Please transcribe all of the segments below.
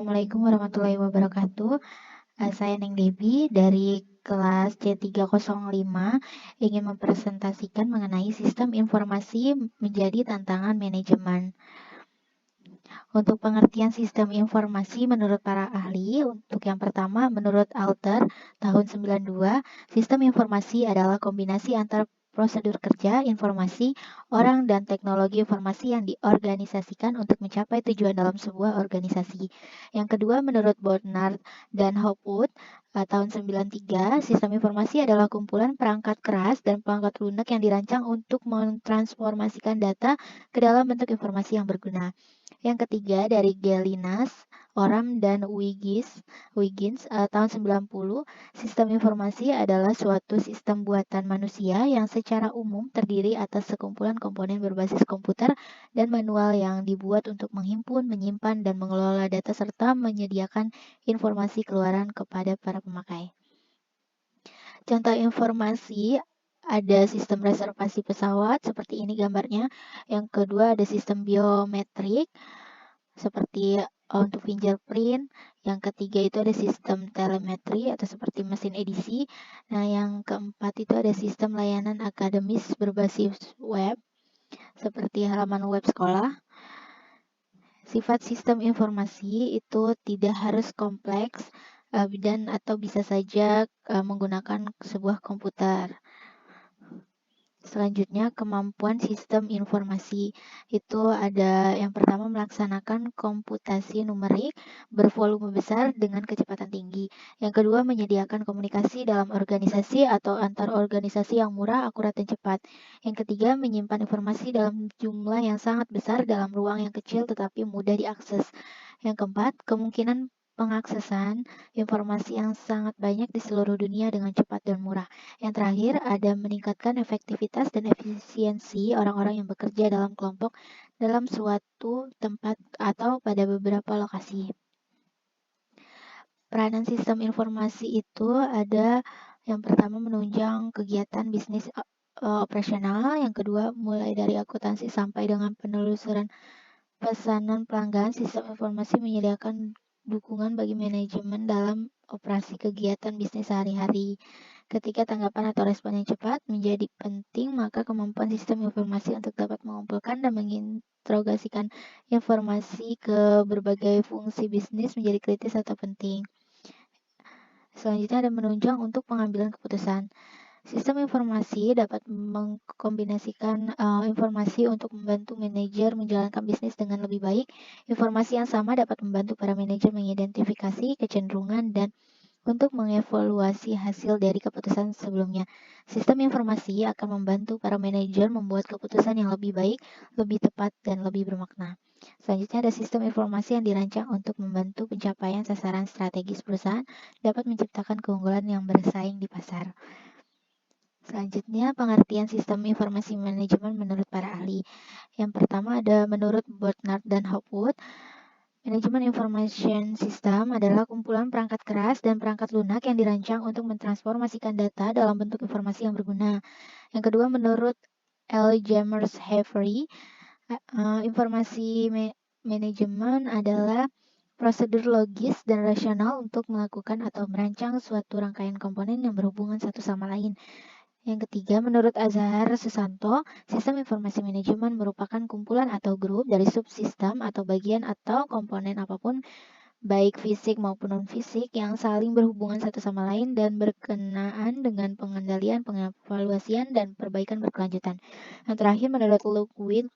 Assalamualaikum warahmatullahi wabarakatuh. Saya Neng Debi dari kelas C305 ingin mempresentasikan mengenai sistem informasi menjadi tantangan manajemen. Untuk pengertian sistem informasi menurut para ahli, untuk yang pertama menurut Alter tahun 92, sistem informasi adalah kombinasi antara prosedur kerja, informasi, orang, dan teknologi informasi yang diorganisasikan untuk mencapai tujuan dalam sebuah organisasi. Yang kedua, menurut Barnard dan Hopwood tahun 93, sistem informasi adalah kumpulan perangkat keras dan perangkat lunak yang dirancang untuk mentransformasikan data ke dalam bentuk informasi yang berguna. Yang ketiga dari Gelinas, Oram, dan Wiggins tahun 90, sistem informasi adalah suatu sistem buatan manusia yang secara umum terdiri atas sekumpulan komponen berbasis komputer dan manual yang dibuat untuk menghimpun, menyimpan, dan mengelola data serta menyediakan informasi keluaran kepada para pemakai. Contoh informasi ada sistem reservasi pesawat seperti ini gambarnya. Yang kedua ada sistem biometrik seperti untuk fingerprint. Yang ketiga itu ada sistem telemetri atau seperti mesin edisi. Nah, yang keempat itu ada sistem layanan akademis berbasis web seperti halaman web sekolah. Sifat sistem informasi itu tidak harus kompleks dan atau bisa saja menggunakan sebuah komputer. Selanjutnya, kemampuan sistem informasi. Itu ada yang pertama melaksanakan komputasi numerik bervolume besar dengan kecepatan tinggi. Yang kedua, menyediakan komunikasi dalam organisasi atau antar organisasi yang murah, akurat, dan cepat. Yang ketiga, menyimpan informasi dalam jumlah yang sangat besar dalam ruang yang kecil tetapi mudah diakses. Yang keempat, kemungkinan pengaksesan informasi yang sangat banyak di seluruh dunia dengan cepat dan murah. Yang terakhir, ada meningkatkan efektivitas dan efisiensi orang-orang yang bekerja dalam kelompok dalam suatu tempat atau pada beberapa lokasi. Peranan sistem informasi itu ada yang pertama menunjang kegiatan bisnis operasional, yang kedua mulai dari akuntansi sampai dengan penelusuran pesanan pelanggan. Sistem informasi menyediakan dukungan bagi manajemen dalam operasi kegiatan bisnis sehari-hari. Ketika tanggapan atau respon yang cepat menjadi penting, maka kemampuan sistem informasi untuk dapat mengumpulkan dan mengintegrasikan informasi ke berbagai fungsi bisnis menjadi kritis atau penting. Selanjutnya ada menunjang untuk pengambilan keputusan. Sistem informasi dapat mengkombinasikan informasi untuk membantu manajer menjalankan bisnis dengan lebih baik. Informasi yang sama dapat membantu para manajer mengidentifikasi kecenderungan dan untuk mengevaluasi hasil dari keputusan sebelumnya. Sistem informasi akan membantu para manajer membuat keputusan yang lebih baik, lebih tepat, dan lebih bermakna. Selanjutnya ada sistem informasi yang dirancang untuk membantu pencapaian sasaran strategis perusahaan, dapat menciptakan keunggulan yang bersaing di pasar. Selanjutnya, pengertian sistem informasi manajemen menurut para ahli. Yang pertama ada menurut Barnard dan Hopwood, manajemen information system adalah kumpulan perangkat keras dan perangkat lunak yang dirancang untuk mentransformasikan data dalam bentuk informasi yang berguna. Yang kedua, menurut L. James Avery, informasi manajemen adalah prosedur logis dan rasional untuk melakukan atau merancang suatu rangkaian komponen yang berhubungan satu sama lain. Yang ketiga, menurut Azhar Susanto, sistem informasi manajemen merupakan kumpulan atau grup dari subsistem atau bagian atau komponen apapun, baik fisik maupun non-fisik, yang saling berhubungan satu sama lain dan berkenaan dengan pengendalian, pengevaluasian, dan perbaikan berkelanjutan. Yang terakhir, menurut Ludwig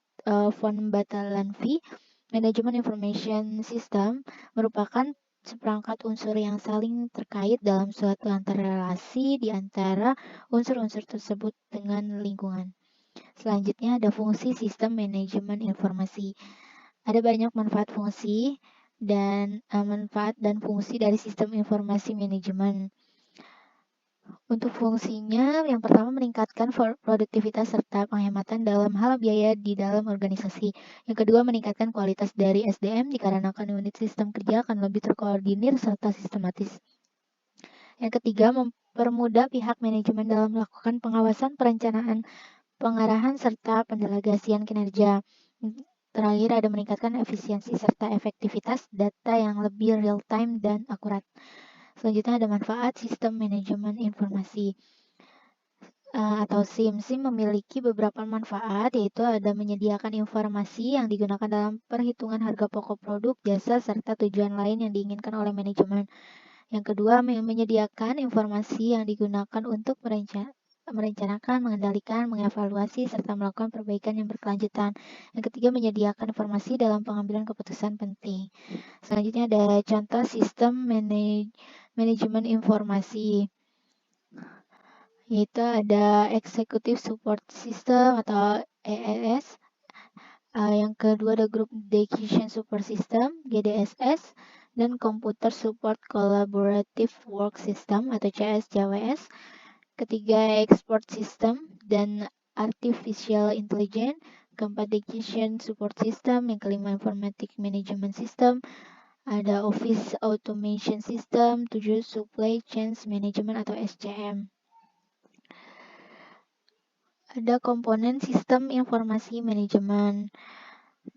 von Batalanffy, manajemen information system merupakan seperangkat unsur yang saling terkait dalam suatu antarrelasi di antara unsur-unsur tersebut dengan lingkungan. Selanjutnya ada fungsi sistem manajemen informasi. Ada banyak manfaat fungsi dan fungsi dari sistem informasi manajemen. Untuk fungsinya, yang pertama meningkatkan produktivitas serta penghematan dalam hal biaya di dalam organisasi. Yang kedua, meningkatkan kualitas dari SDM dikarenakan unit sistem kerja akan lebih terkoordinir serta sistematis. Yang ketiga, mempermudah pihak manajemen dalam melakukan pengawasan, perencanaan, pengarahan, serta pendelegasian kinerja. terakhir ada meningkatkan efisiensi serta efektivitas data yang lebih real time dan akurat. Selanjutnya ada manfaat sistem manajemen informasi. Atau SIM. SIM memiliki beberapa manfaat, yaitu ada menyediakan informasi yang digunakan dalam perhitungan harga pokok produk, jasa, serta tujuan lain yang diinginkan oleh manajemen. Yang kedua, menyediakan informasi yang digunakan untuk merencanakan, mengendalikan, mengevaluasi, serta melakukan perbaikan yang berkelanjutan. Yang ketiga, menyediakan informasi dalam pengambilan keputusan penting. Selanjutnya ada contoh sistem manajemen informasi, yaitu ada Executive Support System atau ESS. Yang kedua ada Group Decision Support System, GDSS, dan Computer Support Collaborative Work System atau CSCWS. Ketiga Export System dan Artificial Intelligence. Keempat Decision Support System. Yang kelima Informatic Management System. Ada Office Automation System. 7 Supply Chain Management atau SCM. Ada komponen sistem informasi manajemen.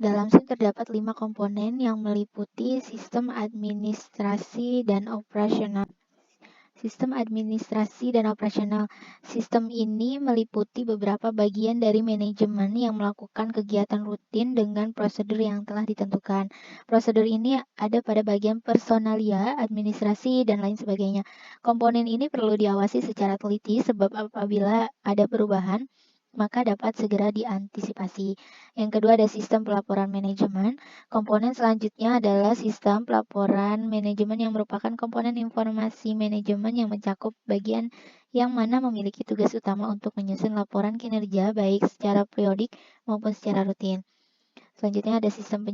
Dalam SIM terdapat 5 komponen yang meliputi sistem administrasi dan operasional. Sistem administrasi dan operasional. Sistem ini meliputi beberapa bagian dari manajemen yang melakukan kegiatan rutin dengan prosedur yang telah ditentukan. Prosedur ini ada pada bagian personalia, administrasi, dan lain sebagainya. Komponen ini perlu diawasi secara teliti sebab apabila ada perubahan, maka dapat segera diantisipasi. Yang kedua ada sistem pelaporan manajemen. Komponen selanjutnya adalah sistem pelaporan manajemen yang merupakan komponen informasi manajemen yang mencakup bagian yang mana memiliki tugas utama untuk menyusun laporan kinerja baik secara periodik maupun secara rutin. Selanjutnya ada sistem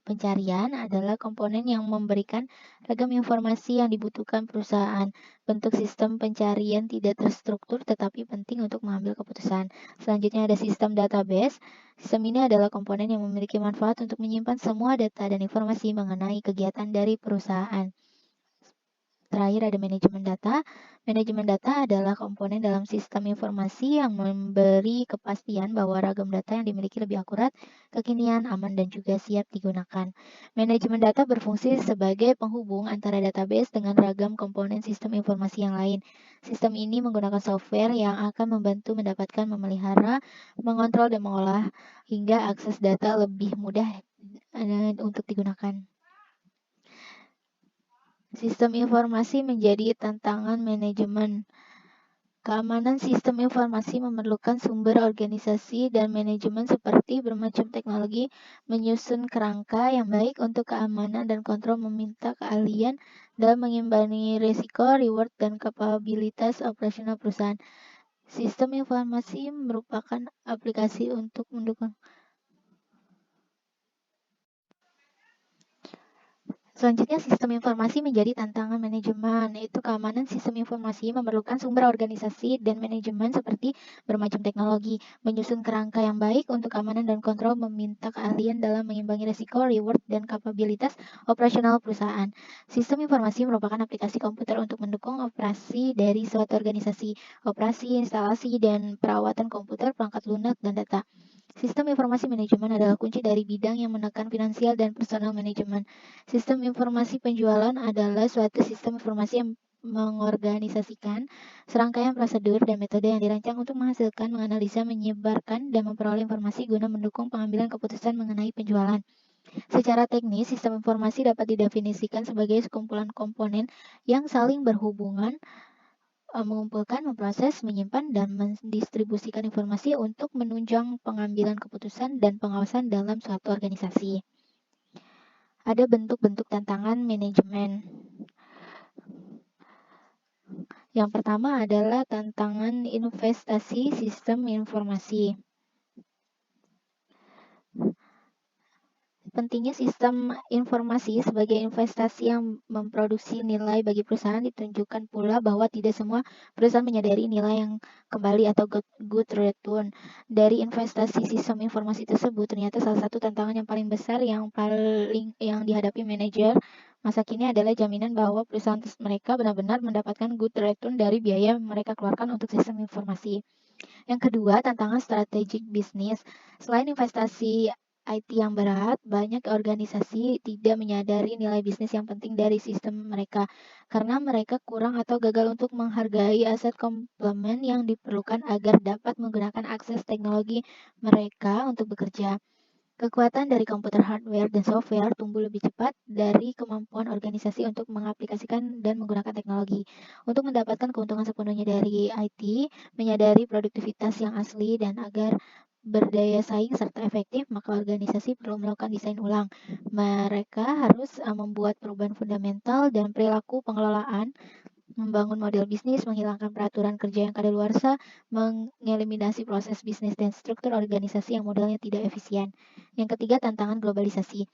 pencarian adalah komponen yang memberikan ragam informasi yang dibutuhkan perusahaan. Bentuk sistem pencarian tidak terstruktur tetapi penting untuk mengambil keputusan. Selanjutnya ada sistem database. Sistem ini adalah komponen yang memiliki manfaat untuk menyimpan semua data dan informasi mengenai kegiatan dari perusahaan. Terakhir ada manajemen data. Manajemen data adalah komponen dalam sistem informasi yang memberi kepastian bahwa ragam data yang dimiliki lebih akurat, kekinian, aman, dan juga siap digunakan. Manajemen data berfungsi sebagai penghubung antara database dengan ragam komponen sistem informasi yang lain. Sistem ini menggunakan software yang akan membantu mendapatkan, memelihara, mengontrol, dan mengolah hingga akses data lebih mudah untuk digunakan. Sistem informasi menjadi tantangan manajemen. Keamanan sistem informasi memerlukan sumber organisasi dan manajemen seperti bermacam teknologi, menyusun kerangka yang baik untuk keamanan dan kontrol, meminta keahlian dalam mengimbangi risiko, reward, dan kapabilitas operasional perusahaan. Sistem informasi merupakan aplikasi untuk mendukung. Selanjutnya, sistem informasi menjadi tantangan manajemen, yaitu keamanan sistem informasi memerlukan sumber organisasi dan manajemen seperti bermacam teknologi, menyusun kerangka yang baik untuk keamanan dan kontrol, meminta keahlian dalam mengimbangi risiko, reward, dan kapabilitas operasional perusahaan. Sistem informasi merupakan aplikasi komputer untuk mendukung operasi dari suatu organisasi, operasi, instalasi, dan perawatan komputer, perangkat lunak, dan data. Sistem informasi manajemen adalah kunci dari bidang yang menekan finansial dan personal manajemen. Sistem informasi penjualan adalah suatu sistem informasi yang mengorganisasikan serangkaian prosedur dan metode yang dirancang untuk menghasilkan, menganalisa, menyebarkan, dan memperoleh informasi guna mendukung pengambilan keputusan mengenai penjualan. Secara teknis, sistem informasi dapat didefinisikan sebagai sekumpulan komponen yang saling berhubungan, mengumpulkan, memproses, menyimpan, dan mendistribusikan informasi untuk menunjang pengambilan keputusan dan pengawasan dalam suatu organisasi. Ada bentuk-bentuk tantangan manajemen. Yang pertama adalah tantangan investasi sistem informasi. Pentingnya sistem informasi sebagai investasi yang memproduksi nilai bagi perusahaan ditunjukkan pula bahwa tidak semua perusahaan menyadari nilai yang kembali atau good return dari investasi sistem informasi tersebut. Ternyata salah satu tantangan yang paling besar yang dihadapi manajer masa kini adalah jaminan bahwa perusahaan mereka benar-benar mendapatkan good return dari biaya yang mereka keluarkan untuk sistem informasi. Yang kedua, tantangan strategik bisnis. Selain investasi IT yang berat, banyak organisasi tidak menyadari nilai bisnis yang penting dari sistem mereka karena mereka kurang atau gagal untuk menghargai aset komplement yang diperlukan agar dapat menggunakan akses teknologi mereka untuk bekerja. Kekuatan dari komputer hardware dan software tumbuh lebih cepat dari kemampuan organisasi untuk mengaplikasikan dan menggunakan teknologi. Untuk mendapatkan keuntungan sepenuhnya dari IT, menyadari produktivitas yang asli dan agar berdaya saing serta efektif, maka organisasi perlu melakukan desain ulang. Mereka harus membuat perubahan fundamental dan perilaku pengelolaan, membangun model bisnis, menghilangkan peraturan kerja yang kadaluarsa, mengeliminasi proses bisnis dan struktur organisasi yang modelnya tidak efisien. Yang ketiga, tantangan globalisasi.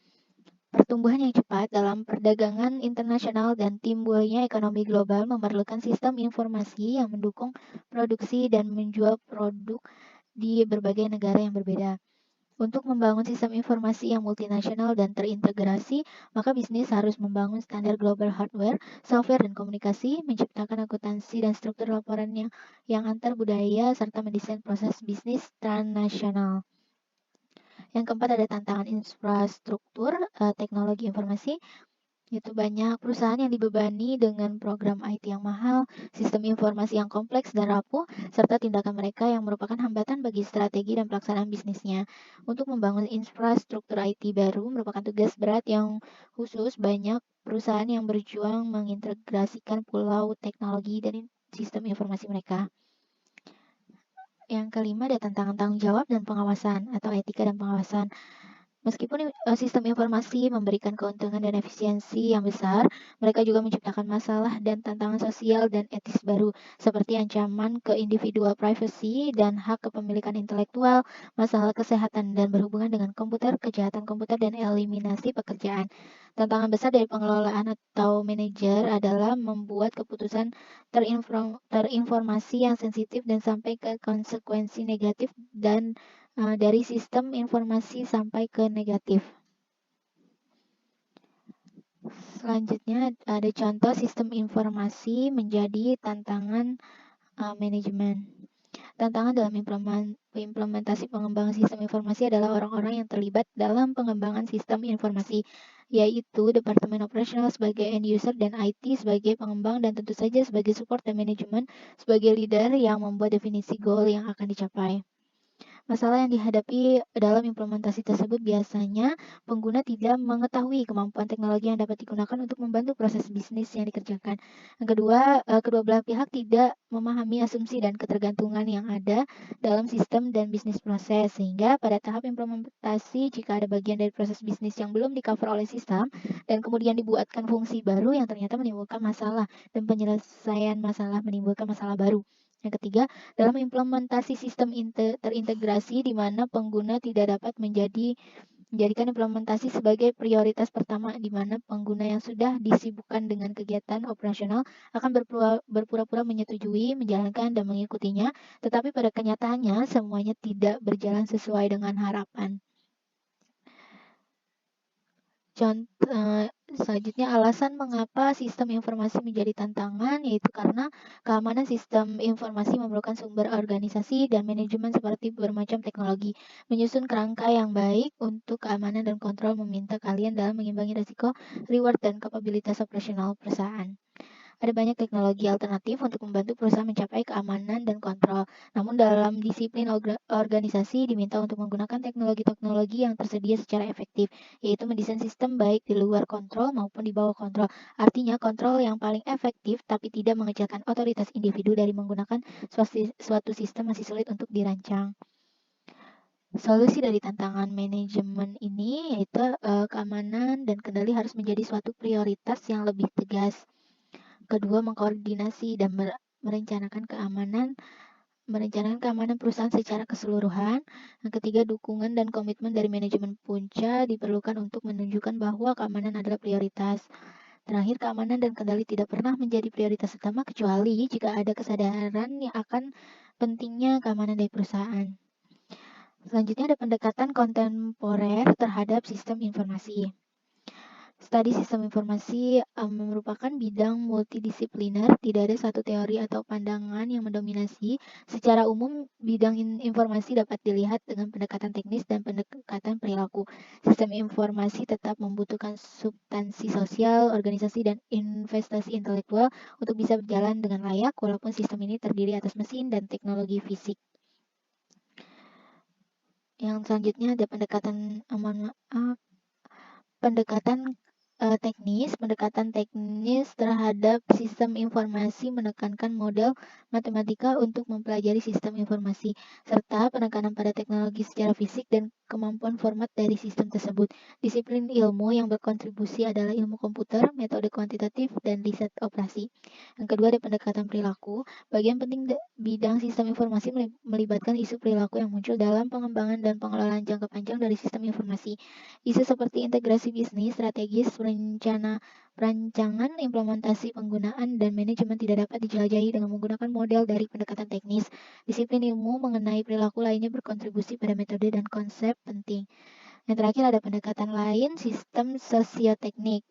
Pertumbuhan yang cepat dalam perdagangan internasional dan timbulnya ekonomi global memerlukan sistem informasi yang mendukung produksi dan menjual produk di berbagai negara yang berbeda. Untuk membangun sistem informasi yang multinasional dan terintegrasi, maka bisnis harus membangun standar global hardware, software, dan komunikasi, menciptakan akuntansi dan struktur laporan yang antar budaya, serta mendesain proses bisnis transnasional. Yang keempat ada tantangan infrastruktur teknologi informasi. Itu banyak perusahaan yang dibebani dengan program IT yang mahal, sistem informasi yang kompleks dan rapuh, serta tindakan mereka yang merupakan hambatan bagi strategi dan pelaksanaan bisnisnya. Untuk membangun infrastruktur IT baru merupakan tugas berat yang khusus banyak perusahaan yang berjuang mengintegrasikan pulau teknologi dan sistem informasi mereka. Yang kelima ada tantangan tanggung jawab dan pengawasan atau etika dan pengawasan. Meskipun sistem informasi memberikan keuntungan dan efisiensi yang besar, mereka juga menciptakan masalah dan tantangan sosial dan etis baru, seperti ancaman ke individual privacy dan hak kepemilikan intelektual, masalah kesehatan dan berhubungan dengan komputer, kejahatan komputer, dan eliminasi pekerjaan. Tantangan besar dari pengelolaan atau manajer adalah membuat keputusan terinformasi yang sensitif dan sampai ke konsekuensi negatif dan dari sistem informasi sampai ke negatif. Selanjutnya ada contoh sistem informasi menjadi tantangan manajemen. Tantangan dalam implementasi pengembangan sistem informasi adalah orang-orang yang terlibat dalam pengembangan sistem informasi, yaitu Departemen Operasional sebagai end user dan IT sebagai pengembang dan tentu saja sebagai support dan manajemen sebagai leader yang membuat definisi goal yang akan dicapai. Masalah yang dihadapi dalam implementasi tersebut biasanya pengguna tidak mengetahui kemampuan teknologi yang dapat digunakan untuk membantu proses bisnis yang dikerjakan. Yang kedua, kedua belah pihak tidak memahami asumsi dan ketergantungan yang ada dalam sistem dan bisnis proses, sehingga pada tahap implementasi jika ada bagian dari proses bisnis yang belum di-cover oleh sistem dan kemudian dibuatkan fungsi baru yang ternyata menimbulkan masalah dan penyelesaian masalah menimbulkan masalah baru. Yang ketiga, dalam implementasi sistem terintegrasi di mana pengguna tidak dapat menjadikan implementasi sebagai prioritas pertama di mana pengguna yang sudah disibukkan dengan kegiatan operasional akan berpura-pura menyetujui, menjalankan, dan mengikutinya, tetapi pada kenyataannya semuanya tidak berjalan sesuai dengan harapan. Selanjutnya alasan mengapa sistem informasi menjadi tantangan yaitu karena keamanan sistem informasi memerlukan sumber organisasi dan manajemen seperti bermacam teknologi. Menyusun kerangka yang baik untuk keamanan dan kontrol meminta kalian dalam mengimbangi risiko, reward, dan kapabilitas operasional perusahaan. Ada banyak teknologi alternatif untuk membantu perusahaan mencapai keamanan dan kontrol. Namun dalam disiplin organisasi diminta untuk menggunakan teknologi-teknologi yang tersedia secara efektif, yaitu mendesain sistem baik di luar kontrol maupun di bawah kontrol. Artinya kontrol yang paling efektif tapi tidak mengecilkan otoritas individu dari menggunakan suatu sistem masih sulit untuk dirancang. Solusi dari tantangan manajemen ini yaitu keamanan dan kendali harus menjadi suatu prioritas yang lebih tegas. Kedua, mengkoordinasi dan merencanakan keamanan perusahaan secara keseluruhan. Yang ketiga, dukungan dan komitmen dari manajemen punca diperlukan untuk menunjukkan bahwa keamanan adalah prioritas. Terakhir, keamanan dan kendali tidak pernah menjadi prioritas utama kecuali jika ada kesadaran yang akan pentingnya keamanan dari perusahaan. Selanjutnya ada pendekatan kontemporer terhadap sistem informasi. Studi sistem informasi merupakan bidang multidisipliner, tidak ada satu teori atau pandangan yang mendominasi. Secara umum, bidang informasi dapat dilihat dengan pendekatan teknis dan pendekatan perilaku. Sistem informasi tetap membutuhkan substansi sosial, organisasi, dan investasi intelektual untuk bisa berjalan dengan layak, walaupun sistem ini terdiri atas mesin dan teknologi fisik. Yang selanjutnya ada pendekatan teknis terhadap sistem informasi menekankan model matematika untuk mempelajari sistem informasi, serta penekanan pada teknologi secara fisik dan kemampuan format dari sistem tersebut. Disiplin ilmu yang berkontribusi adalah ilmu komputer, metode kuantitatif, dan riset operasi. Yang kedua ada pendekatan perilaku. Bagian penting bidang sistem informasi melibatkan isu perilaku yang muncul dalam pengembangan dan pengelolaan jangka panjang dari sistem informasi. Isu seperti integrasi bisnis, strategis, perancangan, implementasi, penggunaan, dan manajemen tidak dapat dijelajahi dengan menggunakan model dari pendekatan teknis. Disiplin ilmu mengenai perilaku lainnya berkontribusi pada metode dan konsep penting. Yang terakhir ada pendekatan lain, sistem sosioteknik.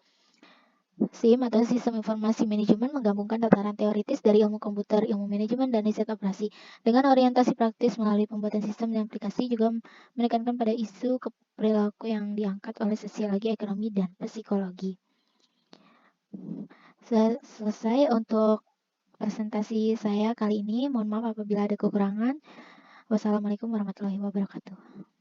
SIM atau Sistem Informasi Manajemen menggabungkan tataran teoritis dari ilmu komputer, ilmu manajemen, dan riset operasi dengan orientasi praktis melalui pembuatan sistem dan aplikasi juga menekankan pada isu perilaku yang diangkat oleh sosiologi, ekonomi, dan psikologi. Selesai untuk presentasi saya kali ini. Mohon maaf apabila ada kekurangan. Wassalamualaikum warahmatullahi wabarakatuh.